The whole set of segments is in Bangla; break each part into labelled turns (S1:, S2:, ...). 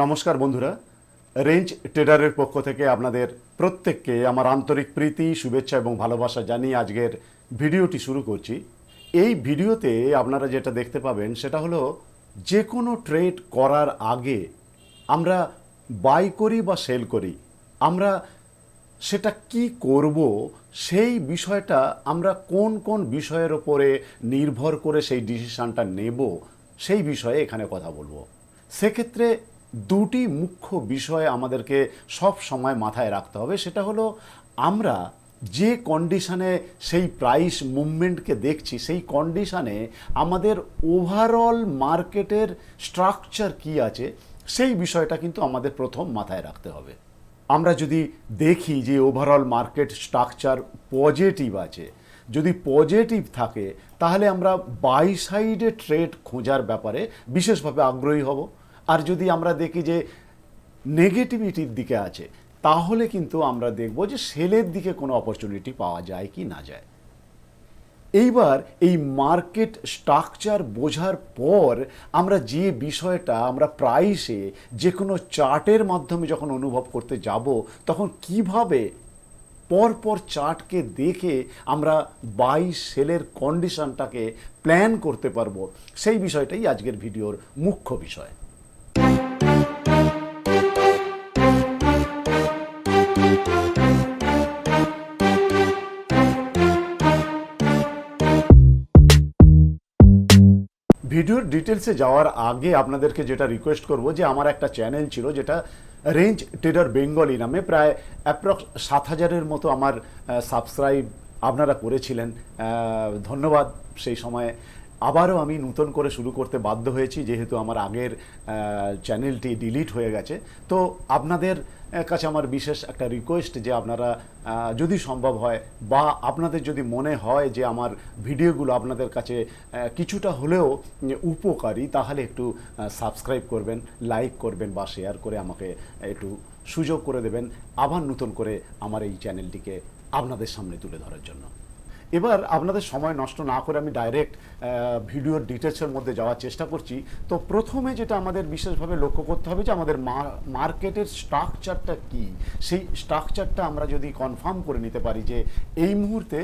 S1: নমস্কার বন্ধুরা, রেঞ্জ ট্রেডারের পক্ষ থেকে আপনাদের প্রত্যেককে আমার আন্তরিক প্রীতি, শুভেচ্ছা এবং ভালোবাসা জানিয়ে আজকের ভিডিওটি শুরু করছি। এই ভিডিওতে আপনারা যেটা দেখতে পাবেন সেটা হলো যে কোনো ট্রেড করার আগে আমরা বাই করি বা সেল করি, আমরা সেটা কি করব সেই বিষয়টা আমরা কোন কোন বিষয়ের ওপরে নির্ভর করে সেই ডিসিশানটা নেব সেই বিষয়ে এখানে কথা বলবো। সেক্ষেত্রে দুটি মুখ্য বিষয় আমাদেরকে সব সময় মাথায় রাখতে হবে। সেটা হলো আমরা যে কন্ডিশনে সেই প্রাইস মুভমেন্টকে দেখছি সেই কন্ডিশনে আমাদের ওভারঅল মার্কেটের স্ট্রাকচার কি আছে সেই বিষয়টা কিন্তু আমাদের প্রথম মাথায় রাখতে হবে। আমরা যদি দেখি যে ওভারঅল মার্কেট স্ট্রাকচার পজিটিভ আছে, যদি পজিটিভ থাকে তাহলে আমরা বাই সাইডে ট্রেড খোঁজার ব্যাপারে বিশেষভাবে আগ্রহী হব। আর যদি আমরা দেখি যে নেগেটিভিটির দিকে আছে তাহলে কিন্তু আমরা দেখব যে সেলের দিকে কোনো অপরচুনিটি পাওয়া যায় কি না যায়। এইবার এই মার্কেট স্ট্রাকচার বোঝার পর আমরা যে বিষয়টা আমরা প্রাইসে যে কোনো চার্টের মাধ্যমে যখন অনুভব করতে যাব তখন কিভাবে পরপর চার্টকে দেখে আমরা বাই সেলের কন্ডিশনটাকে প্ল্যান করতে পারবো সেই বিষয়টাই আজকের ভিডিওর মুখ্য বিষয়। ভিডিওর ডিটেলসে যাওয়ার আগে আপনাদেরকে যেটা রিকোয়েস্ট করব যে আমার একটা চ্যানেল ছিল যেটা রেঞ্জ ট্রেডার বেঙ্গলি নামে, প্রায় অ্যাপ্রক্স 7,000-এর মতো আমার সাবস্ক্রাইব আপনারা করেছিলেন, ধন্যবাদ। সেই সময়ে আবারও আমি নতুন করে শুরু করতে বাধ্য হয়েছি যেহেতু আমার আগের চ্যানেলটি ডিলিট হয়ে গেছে। তো আপনাদের কাছে আমার বিশেষ একটা রিকোয়েস্ট যে আপনারা যদি সম্ভব হয় বা আপনাদের যদি মনে হয় যে আমার ভিডিওগুলো আপনাদের কাছে কিছুটা হলেও উপকারী তাহলে একটু সাবস্ক্রাইব করবেন, লাইক করবেন বা শেয়ার করে আমাকে একটু সুযোগ করে দেবেন আবার নতুন করে আমার এই চ্যানেলটিকে আপনাদের সামনে তুলে ধরার জন্য। এবার আপনাদের সময় নষ্ট না করে আমি ডাইরেক্ট ভিডিওর ডিটেলসের মধ্যে যাওয়ার চেষ্টা করছি। তো প্রথমে যেটা আমাদের বিশেষভাবে লক্ষ্য করতে হবে যে আমাদের মার্কেটের স্ট্রাকচারটা কি, সেই স্ট্রাকচারটা আমরা যদি কনফার্ম করে নিতে পারি যে এই মুহূর্তে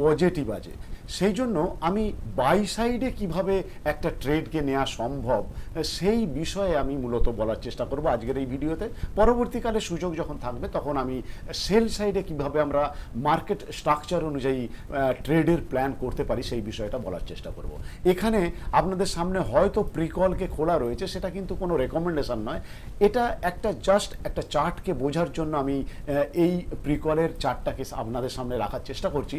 S1: পজিটিভ আছে, সেই জন্য আমি বাই সাইডে কিভাবে একটা ট্রেডকে নেওয়া সম্ভব সেই বিষয়ে আমি মূলত বলার চেষ্টা করব আজকের এই ভিডিওতে। পরবর্তীকালে সুযোগ যখন থাকবে তখন আমি সেল সাইডে কিভাবে আমরা মার্কেট স্ট্রাকচার অনুযায়ী ট্রেডের প্ল্যান করতে পারি সেই বিষয়টা বলার চেষ্টা করব। এখানে আপনাদের সামনে হয়তো প্রিকলকে খোলা রয়েছে, সেটা কিন্তু কোনো রেকমেন্ডেশন নয়, এটা একটা জাস্ট একটা চার্টকে বোঝার জন্য আমি এই প্রিকলের চার্টটাকে আপনাদের সামনে রাখার চেষ্টা করছি।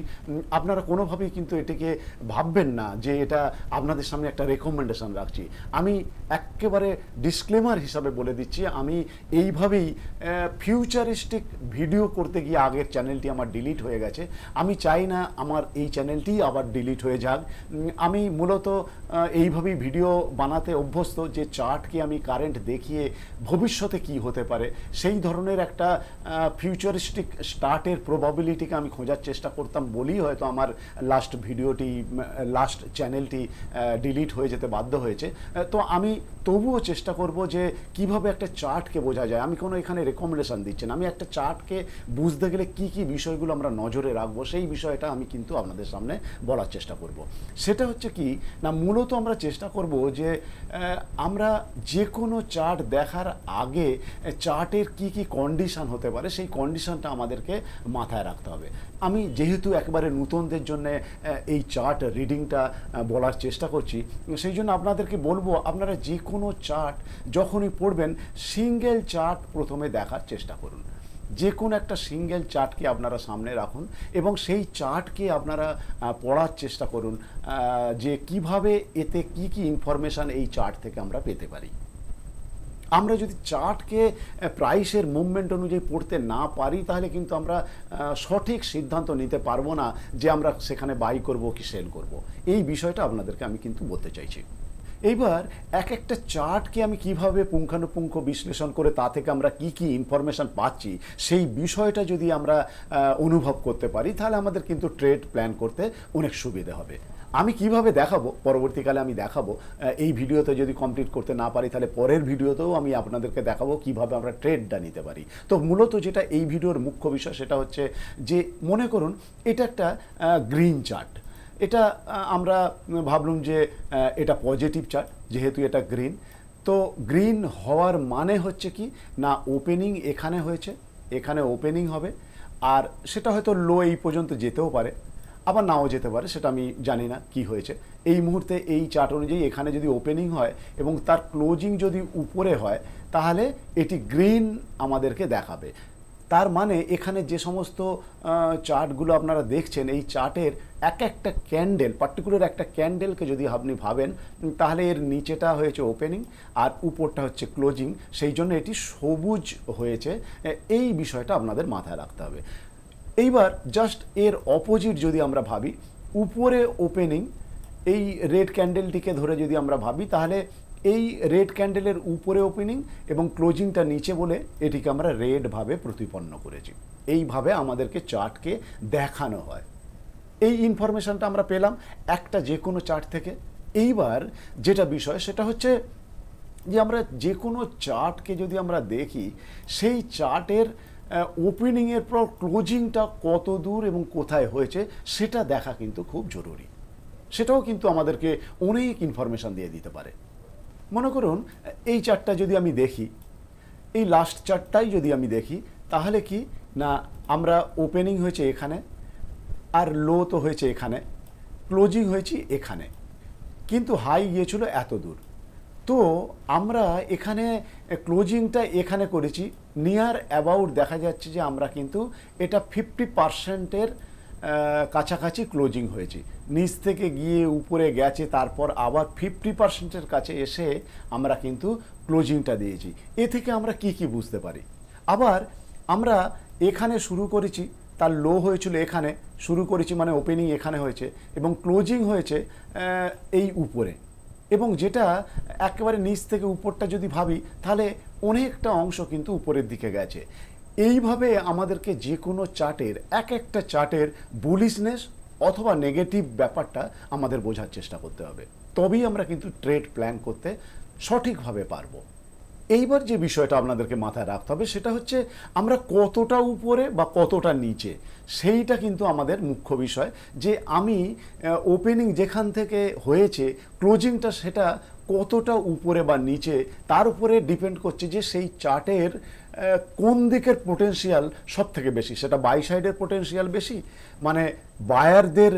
S1: আপনারা কোনোভাবেই কিন্তু এটাকে ভাববেন না যে এটা আপনাদের সামনে একটা রেকমেন্ডেশন রাখছি। আমি একেবারে ডিসক্লেমার হিসাবে বলে দিচ্ছি আমি এইভাবেই ফিউচারিস্টিক ভিডিও করতে গিয়ে আগের চ্যানেলটি আমার ডিলিট হয়ে গেছে, আমি চাই না আমার এই চ্যানেলটি আবার ডিলিট হয়ে যাক। আমি মূলত এইভাবেই ভিডিও বানাতে অভ্যস্ত যে চার্টকে আমি কারেন্ট দেখিয়ে ভবিষ্যতে কি হতে পারে সেই ধরনের একটা ফিউচারিস্টিক স্টার্টের প্রবাবিলিটিকে আমি খোঁজার চেষ্টা করতাম বলেই হয়তো আমার লাস্ট চ্যানেলটি ডিলিট হয়ে যেতে বাধ্য হয়েছে। তো আমি তবুও চেষ্টা করব যে কিভাবে একটা চার্টকে বোঝা যায়। আমি কোনো এখানে রেকমেন্ডেশন দিচ্ছি না, আমি একটা চার্টকে বুঝতে গেলে কি কি বিষয়গুলো আমরা নজরে রাখবো সেই বিষয়টা আমি কিন্তু আপনাদের সামনে বলার চেষ্টা করব। সেটা হচ্ছে কি না, মূলত আমরা চেষ্টা করব যে আমরা যে কোনো চার্ট দেখার আগে চার্টের কি কি কন্ডিশন হতে পারে সেই কন্ডিশনটা আমাদেরকে মাথায় রাখতে হবে। আমি যেহেতু একেবারে নতুনদের জন্য এই চার্ট রিডিংটা বলার চেষ্টা করছি, সেই জন্য আপনাদেরকে বলবো আপনারা যে কোনো চার্ট যখনই পড়বেন সিঙ্গেল চার্ট প্রথমে দেখার চেষ্টা করুন। যে কোনো একটা সিঙ্গেল চার্টকে আপনারা সামনে রাখুন এবং সেই চার্টকে আপনারা পড়ার চেষ্টা করুন যে কিভাবে এতে কি কি ইনফরমেশান এই চার্ট থেকে আমরা পেতে পারি। আমরা যদি চার্টকে প্রাইসের মুভমেন্ট অনুযায়ী পড়তে না পারি তাহলে কিন্তু আমরা সঠিক সিদ্ধান্ত নিতে পারবো না যে আমরা সেখানে বাই করব কি সেল করব। এই বিষয়টা আপনাদেরকে আমি কিন্তু বলতে চাইছি। এইবার এক একটা চার্টকে আমি কিভাবে পুঙ্খানুপুঙ্খ বিশ্লেষণ করে তা থেকে আমরা কি কি ইনফরমেশান পাচ্ছি সেই বিষয়টা যদি আমরা অনুভব করতে পারি তাহলে আমাদের কিন্তু ট্রেড প্ল্যান করতে অনেক সুবিধা হবে। আমি কিভাবে দেখাবো পরবর্তীকালে আমি দেখাবো, এই ভিডিওতে যদি কমপ্লিট করতে না পারি তাহলে পরের ভিডিওতেও আমি আপনাদেরকে দেখাবো কিভাবে আমরা ট্রেডটা নিতে পারি। তো মূলত যেটা এই ভিডিওর মুখ্য বিষয় সেটা হচ্ছে যে মনে করুন এটা একটা গ্রিন চার্ট, এটা আমরা ভাবলুম যে এটা পজিটিভ চার্ট, যেহেতু এটা গ্রিন। তো গ্রিন হওয়ার মানে হচ্ছে কি না ওপেনিং এখানে হয়েছে, এখানে ওপেনিং হবে, আর সেটা হয়তো লো এই পর্যন্ত যেতেও পারে, আবার নাও যেতে পারে, সেটা আমি জানি না কি হয়েছে। এই মুহূর্তে এই চার্ট অনুযায়ী এখানে যদি ওপেনিং হয় এবং তার ক্লোজিং যদি উপরে হয় তাহলে এটি গ্রিন আমাদেরকে দেখাবে। তার মানে এখানে যে সমস্ত চার্টগুলো আপনারা দেখছেন এই চার্টের এক একটা ক্যান্ডেল, পার্টিকুলার একটা ক্যান্ডেলকে যদি আপনি ভাবেন তাহলে এর নিচেটা হয়েছে ওপেনিং আর উপরটা হচ্ছে ক্লোজিং, সেই জন্য এটি সবুজ হয়েছে। এই বিষয়টা আপনাদের মাথায় রাখতে হবে। এইবার জাস্ট এর অপোজিট যদি আমরা ভাবি, উপরে ওপেনিং, এই রেড ক্যান্ডেলটিকে ধরে যদি আমরা ভাবি তাহলে এই রেড ক্যান্ডেলের উপরে ওপেনিং এবং ক্লোজিংটা নিচে বলে এটিকে আমরা রেডভাবে প্রতিপন্ন করেছি। এইভাবে আমাদেরকে চার্টকে দেখানো হয়। এই ইনফরমেশনটা আমরা পেলাম একটা যে কোনো চার্ট থেকে। এইবার যেটা বিষয় সেটা হচ্ছে যে আমরা যে কোনো চার্টকে যদি আমরা দেখি সেই চার্টের ওপেনিংয়ের পর ক্লোজিংটা কত দূর এবং কোথায় হয়েছে সেটা দেখা কিন্তু খুব জরুরি। সেটাও কিন্তু আমাদেরকে অনেক ইনফরমেশান দিয়ে দিতে পারে। মনে করুন এই চার্টটা যদি আমি দেখি, এই লাস্ট চার্টটাই যদি আমি দেখি তাহলে কি না আমরা ওপেনিং হয়েছে এখানে আর লো তো হয়েছে এখানে, ক্লোজিং হয়েছে এখানে, কিন্তু হাই গিয়েছিল এত দূর। তো আমরা এখানে ক্লোজিংটা এখানে করেছি, নিয়ার অ্যাবাউট দেখা যাচ্ছে যে আমরা কিন্তু এটা 50%-এর কাছাকাছি ক্লোজিং হয়েছে। নিচ থেকে গিয়ে উপরে গেছে, তারপর আবার 50%-এর কাছে এসে আমরা কিন্তু ক্লোজিংটা দিয়েছি। এ থেকে আমরা কি কি বুঝতে পারি? আবার আমরা এখানে শুরু করেছি, তার লো হয়েছিল এখানে, শুরু করেছি মানে ওপেনিং এখানে হয়েছে এবং ক্লোজিং হয়েছে এই উপরে, এবং যেটা একেবারে নিচ থেকে উপরটা যদি ভাবি তাহলে অনেকটা অংশ কিন্তু উপরের দিকে গেছে। এইভাবে আমাদেরকে যে কোনো চার্টের এক একটা চার্টের বুলিশনেস অথবা নেগেটিভ ব্যাপারটা আমাদের বোঝার চেষ্টা করতে হবে, তবেই আমরা কিন্তু ট্রেড প্ল্যান করতে সঠিকভাবে পারবো। এইবার যে বিষয়টা আপনাদেরকে মাথায় রাখতে হবে সেটা হচ্ছে আমরা কতটা উপরে বা কতটা নিচে, সেইটা কিন্তু আমাদের মুখ্য বিষয়। যে আমি ওপেনিং যেখান থেকে হয়েছে ক্লোজিংটা সেটা কতটা উপরে বা নিচে, তার উপরে ডিপেন্ড করছে যে সেই চার্টের কোন দিকের পোটেনশিয়াল সব থেকে বেশি। সেটা বাই সাইডের পোটেনশিয়াল বেশি, মানে বায়ারদের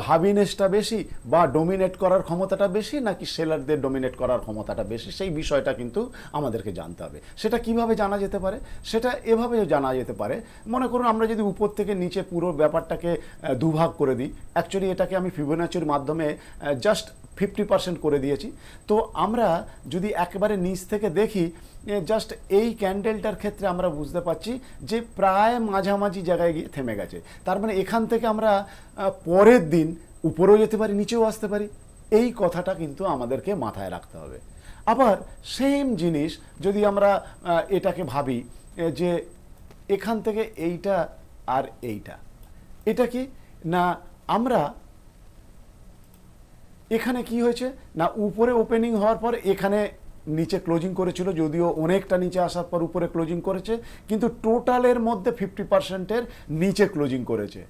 S1: হাবিনেসটা বেশি বা ডোমিনেট করার ক্ষমতাটা বেশি, নাকি সেলারদের ডোমিনেট করার ক্ষমতাটা বেশি, সেই বিষয়টা কিন্তু আমাদেরকে জানতে হবে। সেটা কিভাবে জানা যেতে পারে? সেটা এভাবে জানা যেতে পারে, মনে করুন আমরা যদি উপর থেকে নিচে পুরো ব্যাপারটাকে দুভাগ করে দিই, অ্যাকচুয়ালি এটাকে আমি ফিবোনাচির মাধ্যমে জাস্ট 50% করে দিয়েছি। তো আমরা যদি একেবারে নিচ থেকে দেখি, জাস্ট এই ক্যান্ডেলটার ক্ষেত্রে আমরা বুঝতে পারছি যে প্রায় মাঝামাঝি জায়গায় গিয়ে থেমে গেছে। তার মানে এখান থেকে আমরা পরের দিন উপরেও যেতে পারি, নিচেও আসতে পারি। এই কথাটা কিন্তু আমাদেরকে মাথায় রাখতে হবে। আবার সেম জিনিস যদি আমরা এটাকে ভাবি যে এখান থেকে এইটা আর এইটা, এটা কি না আমরা এখানে কি হয়েছে না উপরে ওপেনিং হওয়ার পর এখানে নিচে ক্লোজিং করেছিল, যদিও অনেকটা নিচে আসার পর উপরে ক্লোজিং করেছে, কিন্তু টোটালের মধ্যে 50%-এর নিচে ক্লোজিং করেছে।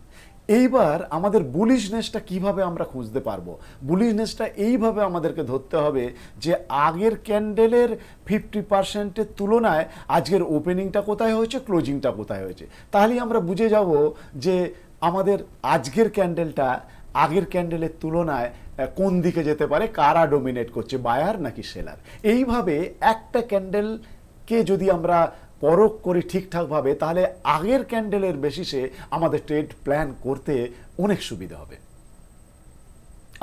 S1: এইবার আমাদের বুলিশনেসটা কিভাবে আমরা খুঁজতে পারবো? বুলিশনেসটা এইভাবে আমাদেরকে ধরতে হবে যে আগের ক্যান্ডেলের 50%-এর তুলনায় আজকের ওপেনিংটা কোথায় হয়েছে, ক্লোজিংটা কোথায় হয়েছে। তাহলেই আমরা বুঝে যাব যে আমাদের আজকের ক্যান্ডেলটা আগের ক্যান্ডেলের তুলনায় কোন দিকে যেতে পারে, কারা ডোমিনেট করছে, বায়ার নাকি সেলার। এইভাবে একটা ক্যান্ডেলকে যদি আমরা পরখ করি ঠিকঠাকভাবে তাহলে আগের ক্যান্ডেলের বেসিসে আমাদের ট্রেড প্ল্যান করতে অনেক সুবিধা হবে।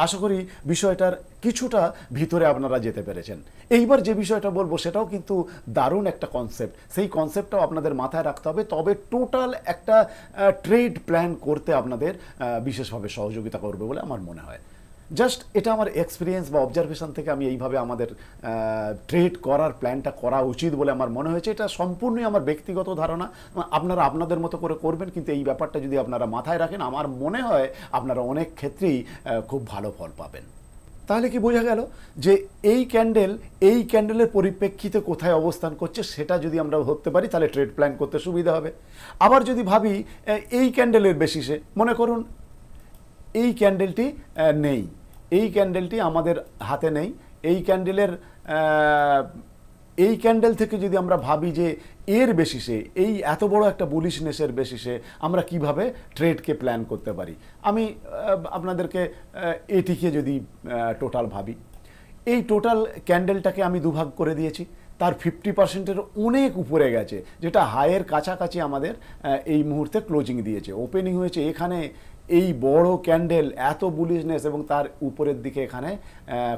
S1: আশা করি বিষয়টার কিছুটা ভিতরে আপনারা যেতে পেরেছেন। এইবার যে বিষয়টা বলবো সেটাও কিন্তু দারুণ একটা কনসেপ্ট, সেই কনসেপ্টটাও আপনাদের মাথায় রাখতে হবে, তবে টোটাল একটা ট্রেড প্ল্যান করতে আপনাদের বিশেষভাবে সহযোগিতা করবে বলে আমার মনে হয়। জাস্ট এটা আমার এক্সপিরিয়েন্স বা অবজারভেশন থেকে আমি এইভাবে আমাদের ট্রেড করার প্ল্যানটা করা উচিত বলে আমার মনে হয়েছে। এটা সম্পূর্ণই আমার ব্যক্তিগত ধারণা, আপনারা আপনাদের মতো করে করবেন, কিন্তু এই ব্যাপারটা যদি আপনারা মাথায় রাখেন আমার মনে হয় আপনারা অনেক ক্ষেত্রেই খুব ভালো ফল পাবেন। তাহলে কি বোঝা গেল যে এই ক্যান্ডেলের পরিপ্রেক্ষিতে কোথায় অবস্থান করছে সেটা যদি আমরা ধরতে পারি তাহলে ট্রেড প্ল্যান করতে সুবিধা হবে। আবার যদি ভাবি এই ক্যান্ডেলের বেসিসে, মনে করুন এই ক্যান্ডেলটি নেই, এই ক্যান্ডেলটি আমাদের হাতে নেই, এই ক্যান্ডেল থেকে যদি আমরা ভাবি যে এর বেসিসে, এই এত বড় একটা বুলিশনেসের বেসিসে আমরা কিভাবে ট্রেডকে প্ল্যান করতে পারি, আমি আপনাদেরকে এটিকে যদি টোটাল ভাবি, এই টোটাল ক্যান্ডেলটাকে আমি দুভাগ করে দিয়েছি, তার 50%-এর অনেক উপরে গেছে, যেটা হাইয়ের কাছাকাছি আমাদের এই মুহূর্তে ক্লোজিং দিয়েছে। ওপেনিং হয়েছে এখানে এই বড় ক্যান্ডেল, এত বুলিশনেস, এবং তার উপরের দিকে এখানে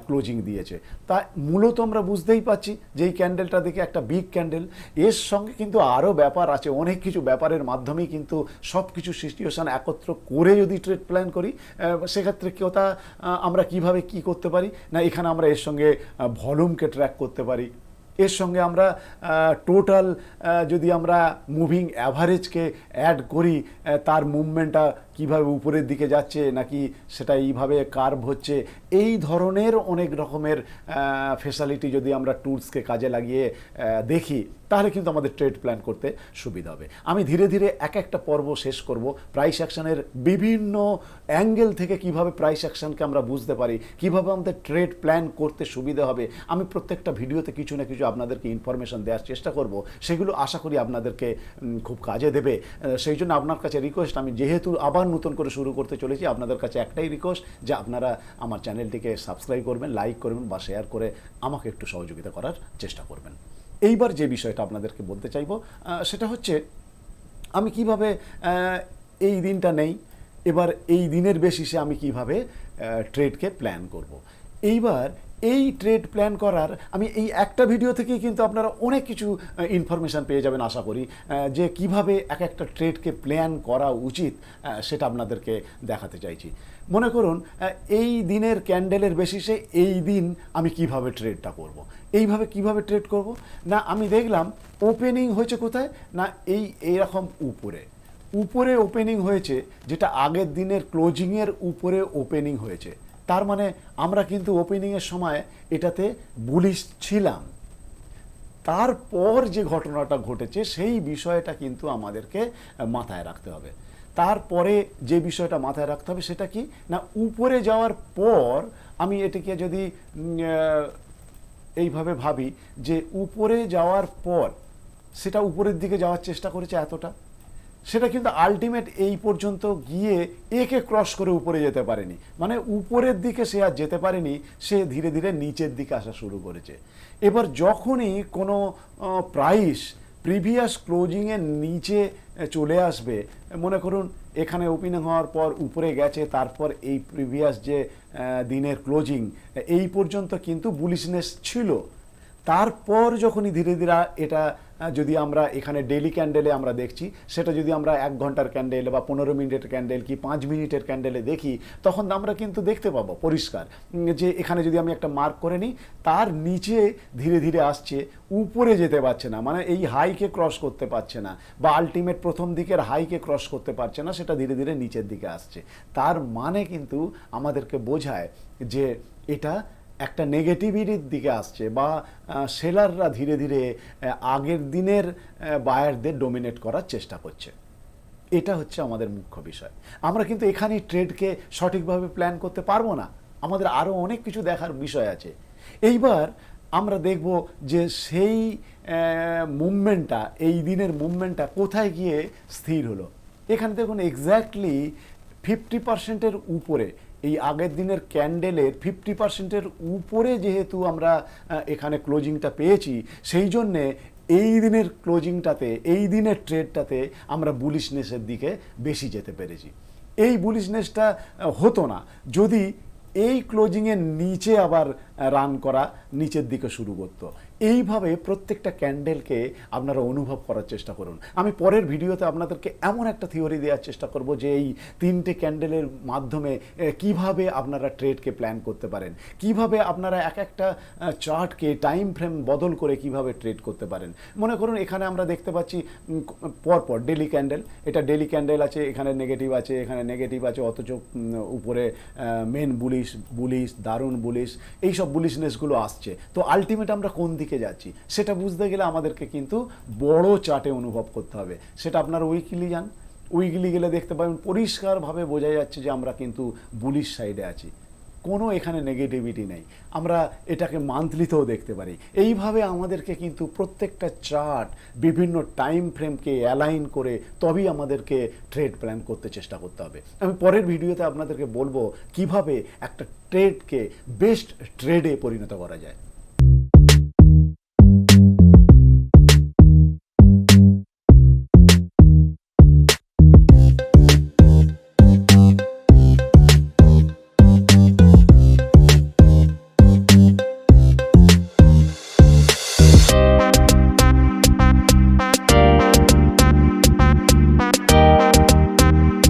S1: ক্লোজিং দিয়েছে। তা মূলত আমরা বুঝতেই পাচ্ছি যে এই ক্যান্ডেলটা দেখে একটা বিগ ক্যান্ডেল, এর সঙ্গে কিন্তু আরও ব্যাপার আছে, অনেক কিছু ব্যাপারের মাধ্যমেই কিন্তু সব কিছু সিচুয়েশান একত্র করে যদি ট্রেড প্ল্যান করি, সেক্ষেত্রে কথা আমরা কিভাবে কি করতে পারি না, এখানে আমরা এর সঙ্গে ভলিউমকে ট্র্যাক করতে পারি, এর সঙ্গে আমরা টোটাল যদি আমরা মুভিং অ্যাভারেজকে অ্যাড করি, তার মুভমেন্টটা কিভাবে উপরের দিকে যাচ্ছে নাকি সেটা এইভাবে কার্ভ হচ্ছে, এই ধরনের অনেক রকমের ফেসিলিটি যদি আমরা টুলসকে কাজে লাগিয়ে দেখি, তাহলে কিন্তু আমাদের ট্রেড প্ল্যান করতে সুবিধা হবে। আমি ধীরে ধীরে এক একটা পর্ব শেষ করব, প্রাইস অ্যাকশনের বিভিন্ন অ্যাঙ্গেল থেকে কিভাবে প্রাইস অ্যাকশনকে আমরা বুঝতে পারি, কিভাবে আমাদের ট্রেড প্ল্যান করতে সুবিধা হবে, আমি প্রত্যেকটা ভিডিওতে কিছু না কিছু আপনাদেরকে ইনফরমেশন দেওয়ার চেষ্টা করব, সেগুলো আশা করি আপনাদেরকে খুব কাজে দেবে। সেই জন্য আপনার কাছে রিকোয়েস্ট, আমি যেহেতু আবার নতুন করে শুরু করতে চলেছি, আপনাদের কাছে একটাই রিকোয়েস্ট যে আপনারা আমার চ্যানেলটিকে সাবস্ক্রাইব করবেন, লাইক করবেন বা শেয়ার করে আমাকে একটু সহযোগিতা করার চেষ্টা করবেন। এইবার যে বিষয়টা আপনাদেরকে বলতে চাইব সেটা হচ্ছে আমি কিভাবে এই দিনটা নেই, এবার এই দিনের বেসিসে আমি কিভাবে ট্রেডকে প্ল্যান করব। এইবার এই ট্রেড প্ল্যান করার আমি এই একটা ভিডিও থেকেই কিন্তু আপনারা অনেক কিছু ইনফরমেশান পেয়ে যাবেন আশা করি, যে কিভাবে এক একটা ট্রেডকে প্ল্যান করা উচিত সেটা আপনাদেরকে দেখাতে চাইছি। মনে করুন এই দিনের ক্যান্ডেলের বেসিসে এই দিন আমি কিভাবে ট্রেডটা করব। এইভাবে কিভাবে ট্রেড করব না, আমি দেখলাম ওপেনিং হয়েছে কোথায় না, এইরকম উপরে ওপেনিং হয়েছে, যেটা আগের দিনের ক্লোজিংয়ের উপরে ওপেনিং হয়েছে। তার মানে আমরা কিন্তু ওপেনিংয়ের সময় এটাতে বুলিশ ছিলাম। তারপর যে ঘটনাটা ঘটেছে সেই বিষয়টা কিন্তু আমাদেরকে মাথায় রাখতে হবে। তারপরে যে বিষয়টা মাথায় রাখতে হবে সেটা কি না, উপরে যাওয়ার পর আমি এটাকে যদি এইভাবে ভাবি যে উপরে যাওয়ার পর সেটা উপরের দিকে যাওয়ার চেষ্টা করেছে এতটা, সেটা কিন্তু আলটিমেট এই পর্যন্ত গিয়ে একে ক্রস করে উপরে যেতে পারেনি, মানে উপরের দিকে সে আর যেতে পারেনি, সে ধীরে ধীরে নিচের দিকে আসা শুরু করেছে। এবার যখনই কোনো প্রাইস প্রিভিয়াস ক্লোজিংয়ের নিচে চলে আসবে, মনে করুন এখানে ওপেনিং হওয়ার পর উপরে গেছে, তারপর এই প্রিভিয়াস যে দিনের ক্লোজিং এই পর্যন্ত কিন্তু বুলিশনেস ছিল, তারপর যখনই ধীরে ধীরে এটা যদি আমরা এখানে ডেইলি ক্যান্ডেলে আমরা দেখছি, সেটা যদি আমরা 1 ঘন্টার ক্যান্ডেল বা 15 মিনিটের ক্যান্ডেল কি 5 মিনিটের ক্যান্ডেলে দেখি, তখন আমরা কিন্তু দেখতে পাবো পরিষ্কার যে এখানে যদি আমি একটা মার্ক করে নিই, তার নিচে ধীরে ধীরে আসছে, উপরে যেতে পারছে না, মানে এই হাইকে ক্রস করতে পারছে না, বা আলটিমেট প্রথম দিকের হাইকে ক্রস করতে পারছে না, সেটা ধীরে ধীরে নিচের দিকে আসছে। তার মানে কিন্তু আমাদেরকে বোঝায় যে এটা একটা নেগেটিভিটির দিকে আসছে, বা সেলাররা ধীরে ধীরে আগের দিনের বায়ারদের ডোমিনেট করার চেষ্টা করছে। এটা হচ্ছে আমাদের মুখ্য বিষয়। আমরা কিন্তু এখানেই ট্রেডকে সঠিকভাবে প্ল্যান করতে পারবো না, আমাদের আরও অনেক কিছু দেখার বিষয় আছে। এইবার আমরা দেখব যে সেই মুভমেন্টটা, এই দিনের মুভমেন্টটা কোথায় গিয়ে স্থির হলো। এখানে দেখুন এক্স্যাক্টলি 50%-এর উপরে, এই আগের দিনের ক্যান্ডেলের 50%-এর উপরে যেহেতু আমরা এখানে ক্লোজিংটা পেয়েছি, সেই জন্যে এই দিনের ক্লোজিংটাতে, এই দিনের ট্রেডটাতে আমরা বুলিশনেসের দিকে বেশি যেতে পেরেছি। এই বুলিশনেসটা হতো না যদি এই ক্লোজিংয়ের নিচে আবার রান করা নিচের দিকে শুরু করতো। এইভাবে প্রত্যেকটা ক্যান্ডেলকে আপনারা অনুভব করার চেষ্টা করুন। আমি পরের ভিডিওতে আপনাদেরকে এমন একটা থিওরি দেওয়ার চেষ্টা করব যে এই 3টে ক্যান্ডেলের মাধ্যমে কিভাবে আপনারা ট্রেডকে প্ল্যান করতে পারেন, কিভাবে আপনারা এক একটা চার্টকে টাইম ফ্রেম বদল করে কিভাবে ট্রেড করতে পারেন। মনে করুন এখানে আমরা দেখতে পাচ্ছি পরপর ডেলি ক্যান্ডেল, এটা ডেলি ক্যান্ডেল আছে, এখানে নেগেটিভ আছে, এখানে নেগেটিভ আছে, অথচ উপরে মেন বুলিশ দারুণ বুলিশ, এইসব বুলিশনেসগুলো আসছে। তো আলটিমেট আমরা কোন দিকে যাচ্ছি সেটা বুঝতে গেলে আমাদেরকে কিন্তু বড় চার্টে অনুভব করতে হবে। সেটা আপনারা উইকলি যান, উইকলি গেলে দেখতে পাবেন পরিষ্কারভাবে বোঝা যাচ্ছে যে আমরা কিন্তু বুলিশ সাইডে আছি, কোনো এখানে নেগেটিভিটি নেই। আমরা এটাকে মান্থলিতেও দেখতে পারি। এইভাবে আমাদেরকে কিন্তু প্রত্যেকটা চার্ট বিভিন্ন টাইম ফ্রেমকে অ্যালাইন করে তবেই আমাদেরকে ট্রেড প্ল্যান করতে চেষ্টা করতে হবে। আমি পরের ভিডিওতে আপনাদেরকে বলবো কিভাবে একটা ট্রেডকে বেস্ট ট্রেডে পরিণত করা যায়।